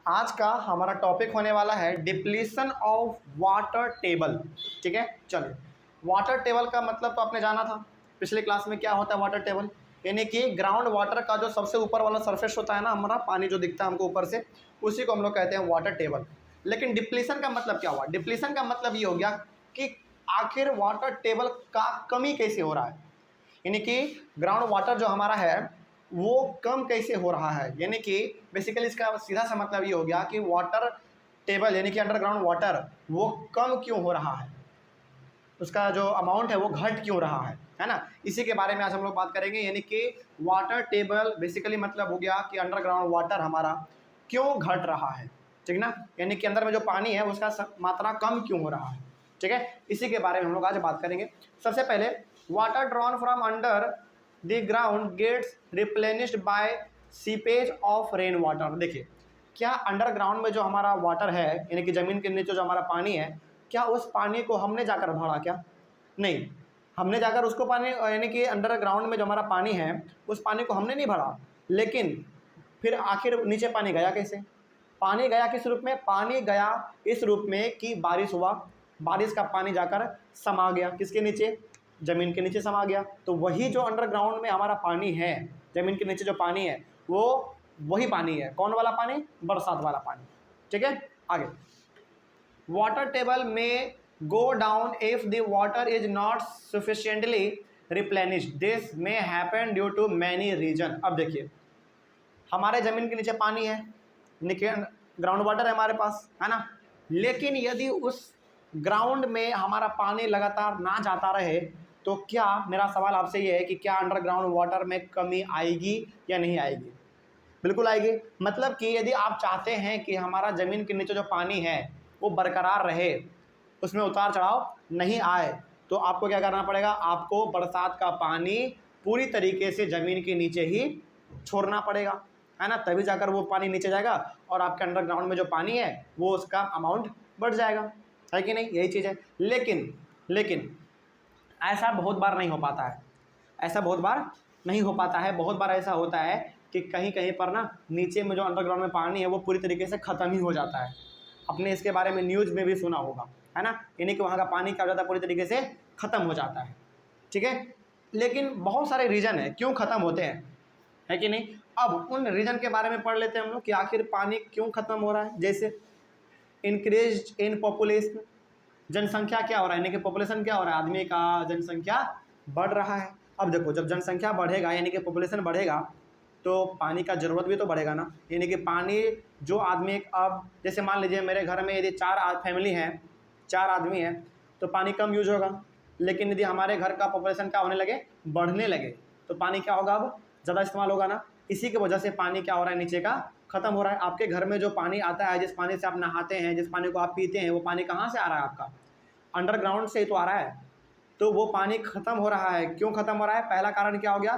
आज का हमारा टॉपिक होने वाला है डिप्लीशन ऑफ वाटर टेबल। ठीक है, चलिए। वाटर टेबल का मतलब तो आपने जाना था पिछले क्लास में, क्या होता है वाटर टेबल, यानी कि ग्राउंड वाटर का जो सबसे ऊपर वाला सरफेस होता है ना, हमारा पानी जो दिखता है हमको ऊपर से, उसी को हम लोग कहते हैं वाटर टेबल। लेकिन डिप्लीशन का मतलब क्या हुआ? डिप्लीशन का मतलब ये हो गया कि आखिर वाटर टेबल का कमी कैसे हो रहा है, यानी कि ग्राउंड वाटर जो हमारा है वो कम कैसे हो रहा है। यानी कि बेसिकली इसका सीधा सा मतलब ये हो गया कि वाटर टेबल यानी कि अंडरग्राउंड वाटर वो कम क्यों हो रहा है, उसका जो अमाउंट है वो घट क्यों रहा है ना। इसी के बारे में आज हम लोग बात करेंगे। यानी कि वाटर टेबल बेसिकली मतलब हो गया कि अंडरग्राउंड वाटर हमारा क्यों घट रहा है, ठीक ना। यानी कि अंदर में जो पानी है उसका मात्रा कम क्यों हो रहा है, ठीक है। इसी के बारे में हम लोग आज बात करेंगे। सबसे पहले, water drawn from under the ground gets replenished by seepage of rain water. देखिए, क्या अंडरग्राउंड में जो हमारा वाटर है यानी कि ज़मीन के नीचे जो हमारा पानी है, क्या उस पानी को हमने जाकर भरा? क्या नहीं, हमने जाकर उसको पानी यानी कि अंडरग्राउंड में जो हमारा पानी है उस पानी को हमने नहीं भरा। लेकिन फिर आखिर नीचे पानी गया कैसे? पानी गया किस रूप में? पानी गया इस रूप में कि बारिश हुआ, बारिश का पानी जाकर समा गया किसके नीचे? ज़मीन के नीचे समा गया। तो वही जो अंडरग्राउंड में हमारा पानी है, ज़मीन के नीचे जो पानी है वो वही पानी है। कौन वाला पानी? बरसात वाला पानी, ठीक है। आगे, वाटर टेबल में go down if the water is not sufficiently replenished. This may happen due to many reason. अब देखिए, हमारे ज़मीन के नीचे पानी है, ग्राउंड वाटर है हमारे पास, है ना। लेकिन यदि उस ग्राउंड में हमारा पानी लगातार ना जाता रहे तो क्या, मेरा सवाल आपसे ये है कि क्या अंडरग्राउंड वाटर में कमी आएगी या नहीं आएगी? बिल्कुल आएगी। मतलब कि यदि आप चाहते हैं कि हमारा ज़मीन के नीचे जो पानी है वो बरकरार रहे, उसमें उतार चढ़ाव नहीं आए, तो आपको क्या करना पड़ेगा? आपको बरसात का पानी पूरी तरीके से ज़मीन के नीचे ही छोड़ना पड़ेगा, है ना। तभी जाकर वो पानी नीचे जाएगा और आपके अंडरग्राउंड में जो पानी है वो उसका अमाउंट बढ़ जाएगा, है कि नहीं? यही चीज़ है। लेकिन ऐसा बहुत बार नहीं हो पाता है, ऐसा बहुत बार नहीं हो पाता है। बहुत बार ऐसा होता है कि कहीं कहीं पर ना नीचे में जो अंडरग्राउंड में पानी है वो पूरी तरीके से ख़त्म ही हो जाता है। आपने इसके बारे में न्यूज़ में भी सुना होगा, है ना। यानी कि वहाँ का पानी क्या हो जाता है, पूरी तरीके से ख़त्म हो जाता है, ठीक है। लेकिन बहुत सारे रीज़न है क्यों ख़त्म होते हैं, है कि नहीं। अब उन रीज़न के बारे में पढ़ लेते हैं हम लोग कि आखिर पानी क्यों ख़त्म हो रहा है। जैसे इंक्रीज इन पॉपुलेशन, जनसंख्या क्या हो रहा है, यानी कि पॉपुलेशन क्या हो रहा है, आदमी का जनसंख्या बढ़ रहा है। अब देखो, जब जनसंख्या बढ़ेगा यानी कि पॉपुलेशन बढ़ेगा तो पानी का ज़रूरत भी तो बढ़ेगा ना। यानी कि पानी जो आदमी, अब जैसे मान लीजिए मेरे घर में यदि फैमिली हैं, 4 आदमी हैं, तो पानी कम यूज होगा। लेकिन यदि हमारे घर का पॉपुलेशन क्या होने लगे, बढ़ने लगे, तो पानी क्या होगा, अब ज़्यादा इस्तेमाल होगा ना। इसी की वजह से पानी क्या हो रहा है, नीचे का ख़त्म हो रहा है। आपके घर में जो पानी आता है, जिस पानी से आप नहाते हैं, जिस पानी को आप पीते हैं, वो पानी कहाँ से आ रहा है? आपका अंडरग्राउंड से ही तो आ रहा है। तो वो पानी ख़त्म हो रहा है। क्यों ख़त्म हो रहा है? पहला कारण क्या हो गया,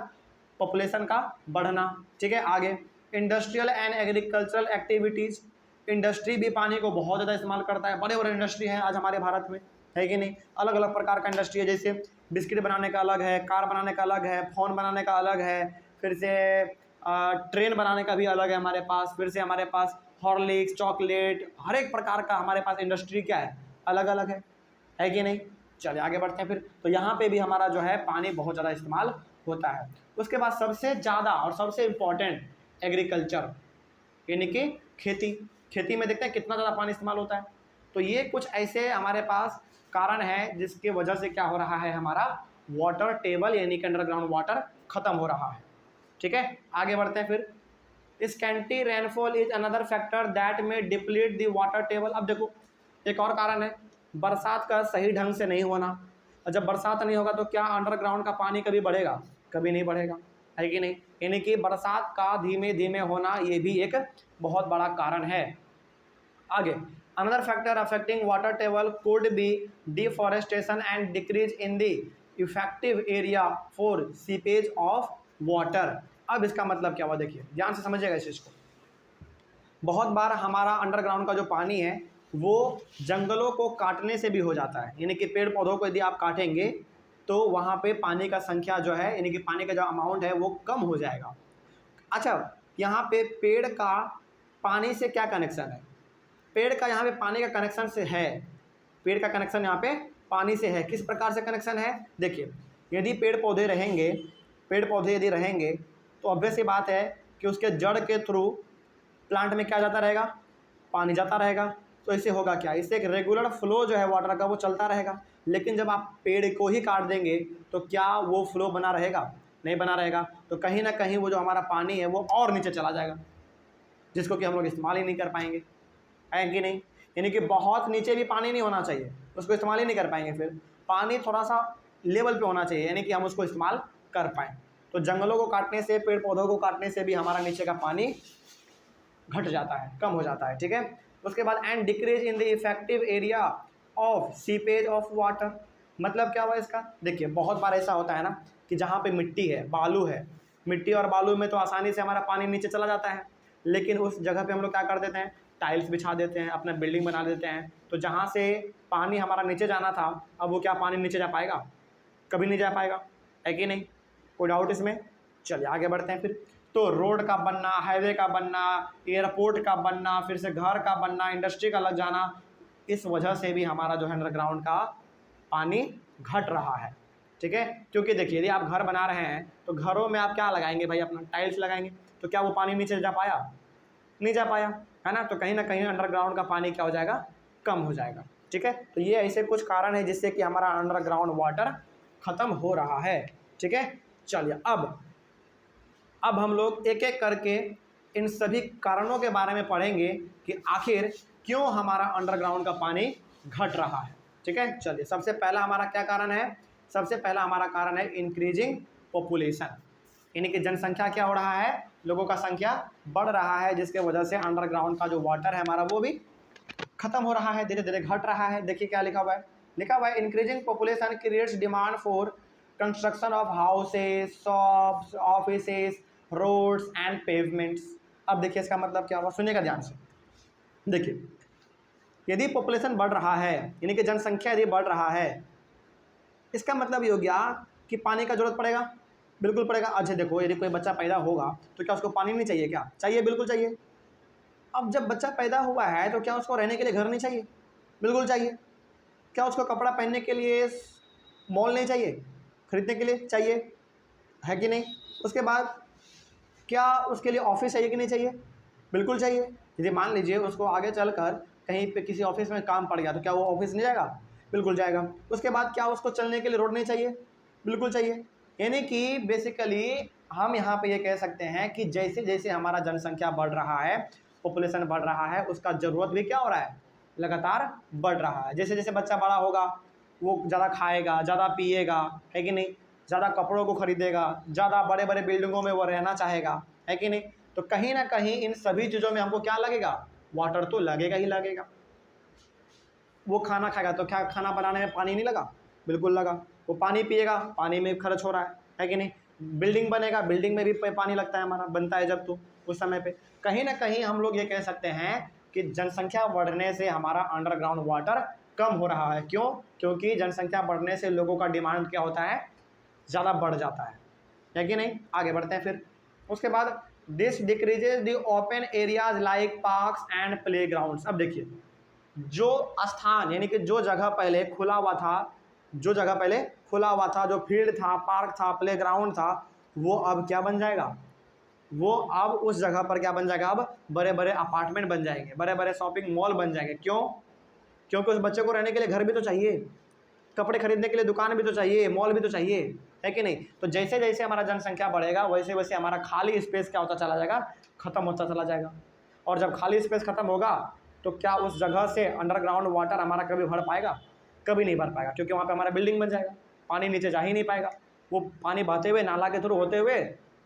पॉपुलेशन का बढ़ना, ठीक है। आगे, industrial and agricultural activities, industry भी पानी को बहुत ज़्यादा इस्तेमाल करता है। बड़े बड़े इंडस्ट्री हैं आज हमारे भारत में, है कि नहीं। अलग अलग प्रकार का इंडस्ट्री है, जैसे बिस्किट बनाने का अलग है, कार बनाने का अलग है, फ़ोन बनाने का अलग है, फिर से ट्रेन बनाने का भी अलग है हमारे पास, फिर से हमारे पास हॉर्लिक्स, चॉकलेट, हर एक प्रकार का हमारे पास इंडस्ट्री क्या है, अलग अलग है कि नहीं। चलिए आगे बढ़ते हैं फिर। तो यहाँ पे भी हमारा जो है पानी बहुत ज़्यादा इस्तेमाल होता है। उसके बाद सबसे ज़्यादा और सबसे इम्पॉर्टेंट एग्रीकल्चर, यानी कि खेती। खेती में देखते हैं कितना ज़्यादा पानी इस्तेमाल होता है। तो ये कुछ ऐसे हमारे पास कारण है जिसकी वजह से क्या हो रहा है, हमारा वाटर टेबल यानी कि अंडरग्राउंड वाटर ख़त्म हो रहा है, ठीक है। आगे बढ़ते हैं फिर। Scanty rainfall is another factor that में डिप्लीट द वाटर टेबल। अब देखो, एक और कारण है बरसात का सही ढंग से नहीं होना। और जब बरसात नहीं होगा तो क्या अंडरग्राउंड का पानी कभी बढ़ेगा? कभी नहीं बढ़ेगा, है कि नहीं। यानी कि बरसात का धीमे धीमे होना ये भी एक बहुत बड़ा कारण है। आगे, another factor affecting water table could be deforestation and decrease in the effective area for seepage of water. अब इसका मतलब क्या हुआ, देखिए ध्यान से समझिएगा इस चीज़ को। बहुत बार हमारा अंडरग्राउंड का जो पानी है वो जंगलों को काटने से भी हो जाता है। यानी कि पेड़ पौधों को यदि आप काटेंगे तो वहाँ पे पानी का संख्या जो है, यानी कि पानी का जो अमाउंट है वो कम हो जाएगा। अच्छा, यहाँ पे पेड़ का पानी से क्या कनेक्शन है, पेड़ का यहाँ पे पानी का कनेक्शन से है, पेड़ का कनेक्शन यहाँ पे पानी से है। किस प्रकार से कनेक्शन है, देखिए यदि पेड़ पौधे रहेंगे, पेड़ पौधे यदि रहेंगे तो ऑब्वियस सी बात है कि उसके जड़ के थ्रू प्लांट में क्या जाता रहेगा, पानी जाता रहेगा। तो इससे होगा क्या, इससे एक रेगुलर फ्लो जो है वाटर का वो चलता रहेगा। लेकिन जब आप पेड़ को ही काट देंगे तो क्या वो फ्लो बना रहेगा, नहीं बना रहेगा। तो कहीं ना कहीं वो जो हमारा पानी है वो और नीचे चला जाएगा, जिसको कि हम लोग इस्तेमाल ही नहीं कर पाएंगे, है कि नहीं। यानी कि बहुत नीचे भी पानी नहीं होना चाहिए, उसको इस्तेमाल ही नहीं कर पाएंगे। फिर पानी थोड़ा सा लेवल पे होना चाहिए, यानी कि हम उसको इस्तेमाल कर पाएँ। तो जंगलों को काटने से, पेड़ पौधों को काटने से भी हमारा नीचे का पानी घट जाता है, कम हो जाता है, ठीक है। उसके बाद and decrease in the effective area of seepage of water, मतलब क्या हुआ इसका, देखिए बहुत बार ऐसा होता है ना कि जहाँ पे मिट्टी है, बालू है, मिट्टी और बालू में तो आसानी से हमारा पानी नीचे चला जाता है। लेकिन उस जगह पे हम लोग क्या कर देते हैं, टाइल्स बिछा देते हैं, अपना बिल्डिंग बना देते हैं। तो जहाँ से पानी हमारा नीचे जाना था, अब वो क्या पानी नीचे जा पाएगा, कभी नहीं जा पाएगा, है कि नहीं, कोई डाउट इसमें। चलिए आगे बढ़ते हैं फिर। तो रोड का बनना, हाईवे का बनना, एयरपोर्ट का बनना, फिर से घर का बनना, इंडस्ट्री का लग जाना, इस वजह से भी हमारा जो है अंडरग्राउंड का पानी घट रहा है, ठीक है। क्योंकि देखिए यदि आप घर बना रहे हैं तो घरों में आप क्या लगाएंगे भाई, अपना टाइल्स लगाएंगे। तो क्या वो पानी नीचे जा पाया, नहीं जा पाया, है ना। तो कहीं ना कहीं अंडरग्राउंड का पानी क्या हो जाएगा, कम हो जाएगा, ठीक है। तो ये ऐसे कुछ कारण है जिससे कि हमारा अंडरग्राउंड वाटर ख़त्म हो रहा है, ठीक है। चलिए अब हम लोग एक एक करके इन सभी कारणों के बारे में पढ़ेंगे कि आखिर क्यों हमारा अंडरग्राउंड का पानी घट रहा है, ठीक है। चलिए सबसे पहला हमारा क्या कारण है, सबसे पहला हमारा कारण है इंक्रीजिंग पॉपुलेशन, यानी कि जनसंख्या क्या हो रहा है, लोगों का संख्या बढ़ रहा है, जिसके वजह से अंडरग्राउंड का जो वाटर है हमारा वो भी खत्म हो रहा है, धीरे धीरे घट रहा है। देखिए क्या लिखा हुआ है, लिखा हुआ है increasing population creates demand for construction of houses, shops, offices, roads and pavements. अब देखिए इसका मतलब क्या हुआ, सुनिएगा ध्यान से। देखिए यदि पॉपुलेशन बढ़ रहा है, यानी कि जनसंख्या यदि बढ़ रहा है, इसका मतलब ये हो गया कि पानी का जरूरत पड़ेगा, बिल्कुल पड़ेगा। अच्छा देखो यदि कोई बच्चा पैदा होगा तो क्या उसको पानी नहीं चाहिए, क्या चाहिए, बिल्कुल चाहिए। अब जब बच्चा पैदा हुआ है तो क्या उसको रहने के लिए घर नहीं चाहिए, बिल्कुल चाहिए। क्या उसको कपड़ा पहनने के लिए मॉल नहीं चाहिए, खरीदने के लिए चाहिए, है कि नहीं। उसके बाद क्या उसके लिए ऑफिस चाहिए कि नहीं चाहिए, बिल्कुल चाहिए। यदि मान लीजिए उसको आगे चलकर कहीं पे किसी ऑफिस में काम पड़ गया तो क्या वो ऑफिस नहीं जाएगा, बिल्कुल जाएगा। उसके बाद क्या उसको चलने के लिए रोड नहीं चाहिए, बिल्कुल चाहिए। यानी कि बेसिकली हम यहाँ पे ये कह सकते हैं कि जैसे जैसे हमारा जनसंख्या बढ़ रहा है, पॉपुलेशन बढ़ रहा है, उसका ज़रूरत भी क्या हो रहा है, लगातार बढ़ रहा है। जैसे जैसे बच्चा बड़ा होगा वो ज़्यादा खाएगा, ज़्यादा पिएगा, है कि नहीं, ज़्यादा कपड़ों को खरीदेगा, ज़्यादा बड़े बड़े बिल्डिंगों में वो रहना चाहेगा, है कि नहीं। तो कहीं ना कहीं इन सभी चीज़ों में हमको क्या लगेगा, वाटर तो लगेगा ही लगेगा। वो खाना खाएगा तो क्या खाना बनाने में पानी नहीं लगा, बिल्कुल लगा। वो पानी पिएगा, पानी में खर्च हो रहा है कि नहीं। बिल्डिंग बनेगा, बिल्डिंग में भी पानी लगता है, हमारा बनता है जब, तो उस समय पे कहीं ना कहीं हम लोग ये कह सकते हैं कि जनसंख्या बढ़ने से हमारा अंडरग्राउंड वाटर कम हो रहा है। क्यों, क्योंकि जनसंख्या बढ़ने से लोगों का डिमांड क्या होता है, ज़्यादा बढ़ जाता है कि नहीं। आगे बढ़ते हैं फिर। उसके बाद this decreases the open areas like parks and play grounds. अब देखिए जो स्थान, यानी कि जो जगह पहले खुला हुआ था, जो जगह पहले खुला हुआ था, जो फील्ड था, पार्क था, प्ले ग्राउंड था, वो अब क्या बन जाएगा, वो अब उस जगह पर क्या बन जाएगा, अब बड़े बड़े अपार्टमेंट बन जाएंगे, बड़े बड़े शॉपिंग मॉल बन जाएंगे। क्यों, क्योंकि उस बच्चे को रहने के लिए घर भी तो चाहिए, कपड़े खरीदने के लिए दुकान भी तो चाहिए, मॉल भी तो चाहिए, है कि नहीं। तो जैसे जैसे हमारा जनसंख्या बढ़ेगा वैसे वैसे हमारा खाली स्पेस क्या होता चला जाएगा, खत्म होता चला जाएगा। और जब खाली स्पेस खत्म होगा तो क्या उस जगह से अंडरग्राउंड वाटर हमारा कभी भर पाएगा, कभी नहीं भर पाएगा, क्योंकि वहाँ पे हमारा बिल्डिंग बन जाएगा, पानी नीचे जा ही नहीं पाएगा। वो पानी बहते हुए नाला के थ्रू होते हुए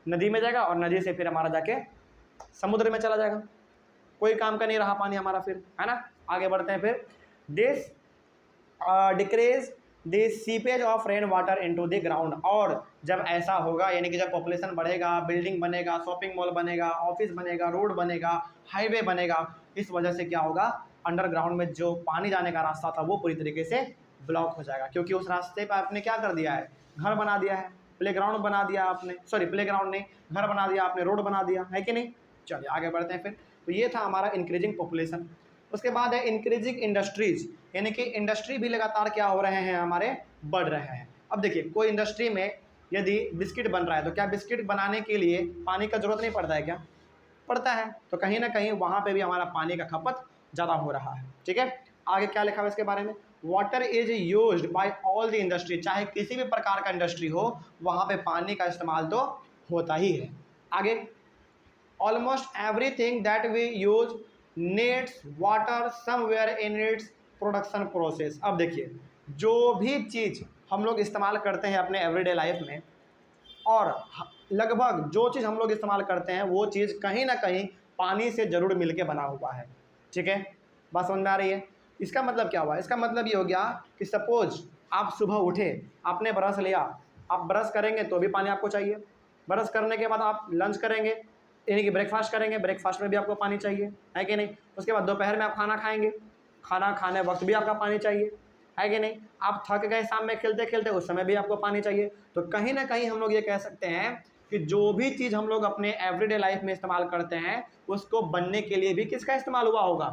नदी में जाएगा और नदी से फिर हमारा जाके समुद्र में चला जाएगा, कोई काम का नहीं रहा पानी हमारा फिर, है ना। आगे बढ़ते हैं फिर। This decrease the seepage of rain water into the ground. और जब ऐसा होगा, यानी कि जब पॉपुलेशन बढ़ेगा, बिल्डिंग बनेगा, शॉपिंग मॉल बनेगा, ऑफिस बनेगा, रोड बनेगा, हाईवे बनेगा, इस वजह से क्या होगा, अंडरग्राउंड में जो पानी जाने का रास्ता था वो पूरी तरीके से ब्लॉक हो जाएगा। क्योंकि उस रास्ते पर आपने क्या कर दिया है, घर बना दिया है, प्ले ग्राउंड बना दिया आपने, सॉरी प्ले ग्राउंड नहीं, घर बना दिया आपने, रोड बना दिया, है कि नहीं। चलिए आगे बढ़ते हैं फिर। तो ये था हमारा इंक्रीजिंग पॉपुलेशन। उसके बाद है इंक्रीजिंग इंडस्ट्रीज, यानी कि इंडस्ट्री भी लगातार क्या हो रहे हैं हमारे, बढ़ रहे हैं। अब देखिए कोई इंडस्ट्री में यदि बिस्किट बन रहा है तो क्या बिस्किट बनाने के लिए पानी का जरूरत नहीं पड़ता है क्या, पड़ता है। तो कहीं ना कहीं वहाँ पे भी हमारा पानी का खपत ज़्यादा हो रहा है। ठीक है, आगे क्या लिखा हुआ है इसके बारे में, water is used by all the industry, चाहे किसी भी प्रकार का इंडस्ट्री हो वहाँ पे पानी का इस्तेमाल तो होता ही है। आगे, almost everything that we use needs water somewhere in its production process. अब देखिए जो भी चीज़ हम लोग इस्तेमाल करते हैं अपने एवरीडे लाइफ में, और लगभग जो चीज़ हम लोग इस्तेमाल करते हैं वो चीज़ कहीं ना कहीं पानी से ज़रूर मिल के बना हुआ है। ठीक है, बात समझ में आ रही है। इसका मतलब क्या हुआ, इसका मतलब ये हो गया कि सपोज आप सुबह उठे, आपने ब्रश लिया, आप ब्रश करेंगे तो भी पानी आपको चाहिए, ब्रश करने के बाद आप लंच करेंगे यानी कि ब्रेकफास्ट करेंगे, ब्रेकफास्ट में भी आपको पानी चाहिए, है कि नहीं। उसके बाद दोपहर में आप खाना खाएंगे, खाना खाने वक्त भी आपका पानी चाहिए, है कि नहीं। आप थक गए शाम में खेलते खेलते, उस समय भी आपको पानी चाहिए। तो कहीं ना कहीं हम लोग ये कह सकते हैं कि जो भी चीज़ हम लोग अपने एवरीडे लाइफ में इस्तेमाल करते हैं उसको बनने के लिए भी किसका इस्तेमाल हुआ होगा,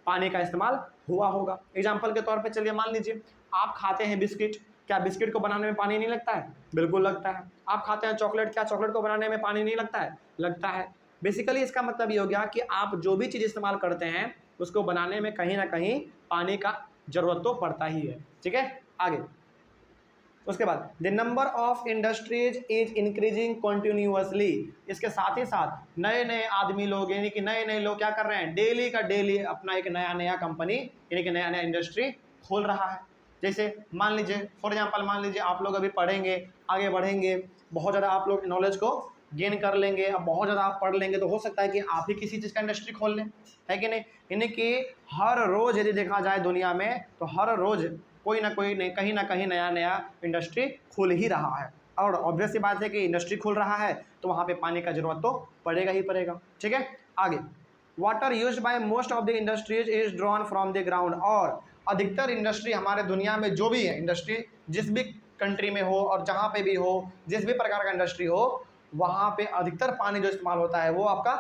पानी का इस्तेमाल हुआ होगा। एग्जाम्पल के तौर पे चलिए मान लीजिए आप खाते हैं बिस्किट, क्या बिस्किट को बनाने में पानी नहीं लगता है, बिल्कुल लगता है। आप खाते हैं चॉकलेट, क्या चॉकलेट को बनाने में पानी नहीं लगता है, लगता है। बेसिकली इसका मतलब ये हो गया कि आप जो भी चीज़ इस्तेमाल करते हैं उसको बनाने में कहीं ना कहीं पानी का जरूरत तो पड़ता ही है। ठीक है, आगे उसके बाद the number of industries is increasing continuously. इसके साथ ही साथ नए नए आदमी लोग यानी कि नए नए लोग क्या कर रहे हैं, डेली का डेली अपना एक नया नया कंपनी यानी कि नया नया इंडस्ट्री खोल रहा है। जैसे मान लीजिए फॉर एग्जांपल, मान लीजिए आप लोग अभी पढ़ेंगे, आगे बढ़ेंगे, बहुत ज़्यादा आप लोग नॉलेज को गेन कर लेंगे, अब बहुत ज़्यादा आप पढ़ लेंगे तो हो सकता है कि आप ही किसी चीज़ का इंडस्ट्री खोल लें, है कि नहीं। यानी कि हर रोज़ यदि देखा जाए दुनिया में तो हर रोज़ कोई ना कोई कहीं ना कहीं नया नया इंडस्ट्री खुल ही रहा है। और ऑब्वियस सी बात है कि इंडस्ट्री खुल रहा है तो वहाँ पे पानी का जरूरत तो पड़ेगा ही पड़ेगा। ठीक है, आगे water used by most of the industries is drawn from the ground. और अधिकतर इंडस्ट्री हमारे दुनिया में जो भी है इंडस्ट्री, जिस भी कंट्री में हो और जहाँ पे भी हो, जिस भी प्रकार का इंडस्ट्री हो, वहाँ पे अधिकतर पानी जो इस्तेमाल होता है वो आपका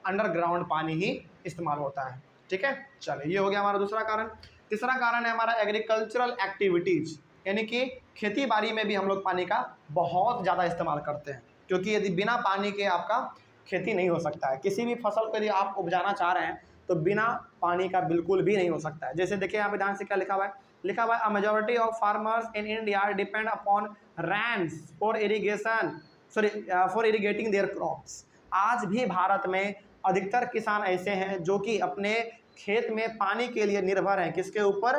अंडरग्राउंड पानी ही इस्तेमाल होता है। ठीक है, चलिए ये हो गया हमारा दूसरा कारण। तीसरा कारण है हमारा एग्रीकल्चरल एक्टिविटीज़, यानी कि खेती बाड़ी में भी हम लोग पानी का बहुत ज़्यादा इस्तेमाल करते हैं, क्योंकि यदि बिना पानी के आपका खेती नहीं हो सकता है। किसी भी फसल को यदि आप उपजाना चाह रहे हैं तो बिना पानी का बिल्कुल भी नहीं हो सकता है। जैसे देखिए यहाँ पे ध्यान से क्या लिखा हुआ है, लिखा हुआ है a majority of farmers in India depend upon rains for irrigation for irrigating their crops. आज भी भारत में अधिकतर किसान ऐसे हैं जो कि अपने खेत में पानी के लिए निर्भर हैं, किसके ऊपर,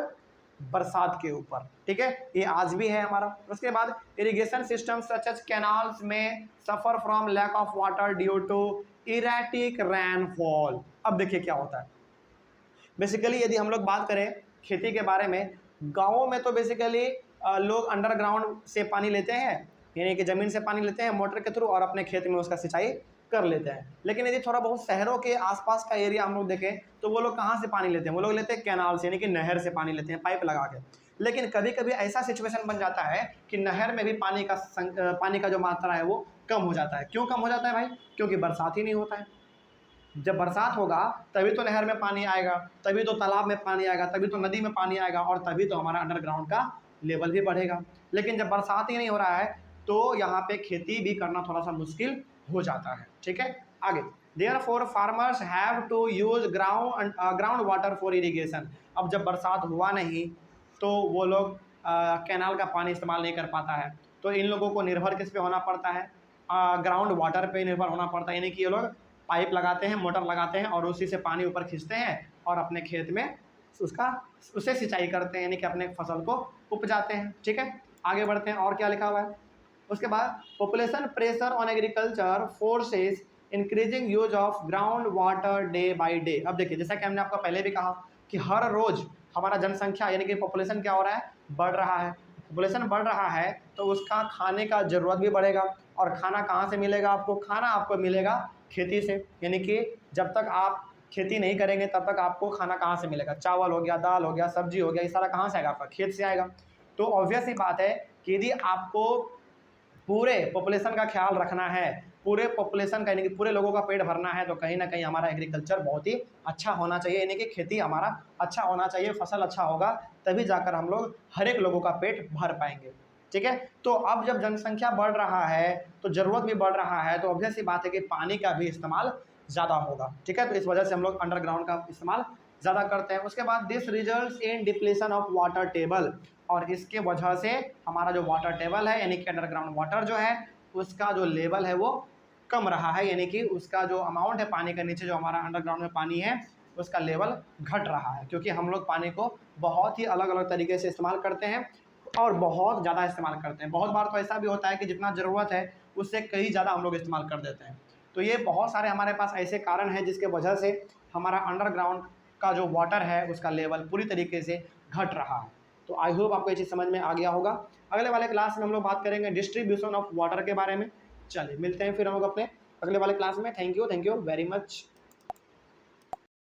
बरसात के ऊपर। ठीक है, ये आज भी है हमारा। उसके बाद irrigation system such as canals में suffer from lack of water due to erratic rainfall. अब देखिए क्या होता है, बेसिकली यदि हम लोग बात करें खेती के बारे में, गाँवों में तो बेसिकली लोग अंडरग्राउंड से पानी लेते हैं, यानी कि ज़मीन से पानी लेते हैं मोटर के थ्रू और अपने खेत में उसका सिंचाई कर लेते हैं। लेकिन यदि थोड़ा बहुत शहरों के आसपास का एरिया हम लोग देखें तो वो लोग कहाँ से पानी लेते हैं, वो लोग लेते हैं कैनाल से, यानी कि नहर से पानी लेते हैं पाइप लगा के। लेकिन कभी कभी ऐसा सिचुएशन बन जाता है कि नहर में भी पानी का जो मात्रा है वो कम हो जाता है। क्यों कम हो जाता है भाई, क्योंकि बरसात ही नहीं होता है। जब बरसात होगा तभी तो नहर में पानी आएगा, तभी तो तालाब में पानी आएगा, तभी तो नदी में पानी आएगा, और तभी तो हमारा अंडरग्राउंड का लेवल भी बढ़ेगा। लेकिन जब बरसात ही नहीं हो रहा है तो यहाँ पे खेती भी करना थोड़ा सा मुश्किल हो जाता है। ठीक है, आगे therefore farmers have to use ground water for irrigation. अब जब बरसात हुआ नहीं तो वो लोग कैनाल का पानी इस्तेमाल नहीं कर पाता है, तो इन लोगों को निर्भर किस पे होना पड़ता है, ग्राउंड वाटर पे निर्भर होना पड़ता है। यानी कि ये लोग पाइप लगाते हैं, मोटर लगाते हैं और उसी से पानी ऊपर खींचते हैं और अपने खेत में उससे सिंचाई करते हैं, यानी कि अपने फसल को उपजाते हैं। ठीक है, आगे बढ़ते हैं और क्या लिखा हुआ है। उसके बाद population pressure on agriculture forces increasing use of ground water day by day. अब देखिए जैसा कि हमने आपको पहले भी कहा कि हर रोज हमारा जनसंख्या यानी कि पॉपुलेशन क्या हो रहा है, बढ़ रहा है। पॉपुलेशन बढ़ रहा है तो उसका खाने का ज़रूरत भी बढ़ेगा, और खाना कहाँ से मिलेगा आपको, खाना आपको मिलेगा खेती से। यानी कि जब तक आप खेती नहीं करेंगे तब तक आपको खाना कहाँ से मिलेगा, चावल हो गया, दाल हो गया, सब्जी हो गया, ये सारा कहाँ से आएगा, आपका खेत से आएगा। तो ऑब्वियस ही बात है कि यदि आपको पूरे पॉपुलेशन का ख्याल रखना है, पूरे पॉपुलेशन का यानी कि पूरे लोगों का पेट भरना है तो कहीं ना कहीं हमारा एग्रीकल्चर बहुत ही अच्छा होना चाहिए, यानी कि खेती हमारा अच्छा होना चाहिए, फसल अच्छा होगा तभी जाकर हम लोग हर एक लोगों का पेट भर पाएंगे। ठीक है, तो अब जब जनसंख्या बढ़ रहा है तो ज़रूरत भी बढ़ रहा है, तो ऑब्वियस सी बात है कि पानी का भी इस्तेमाल ज़्यादा होगा। ठीक है, तो इस वजह से हम लोग अंडरग्राउंड का इस्तेमाल ज़्यादा करते हैं। उसके बाद this results in depletion of water table, और इसके वजह से हमारा जो वाटर टेबल है यानी कि अंडरग्राउंड वाटर जो है उसका जो लेवल है वो कम रहा है, यानी कि उसका जो अमाउंट है पानी के नीचे जो हमारा अंडरग्राउंड में पानी है उसका लेवल घट रहा है, क्योंकि हम लोग पानी को बहुत ही अलग अलग तरीके से इस्तेमाल करते हैं और बहुत ज़्यादा इस्तेमाल करते हैं। बहुत बार तो ऐसा भी होता है कि जितना ज़रूरत है उससे कहीं ज़्यादा हम लोग इस्तेमाल कर देते हैं। तो ये बहुत सारे हमारे पास ऐसे कारण हैं जिसके वजह से हमारा अंडरग्राउंड का जो वाटर है उसका लेवल पूरी तरीके से घट रहा है। तो आई होप आपको ये चीज़ समझ में आ गया होगा। अगले वाले क्लास में हम लोग बात करेंगे डिस्ट्रीब्यूशन ऑफ वाटर के बारे में। चलिए मिलते हैं फिर हम लोग अपने अगले वाले क्लास में। Thank you very much.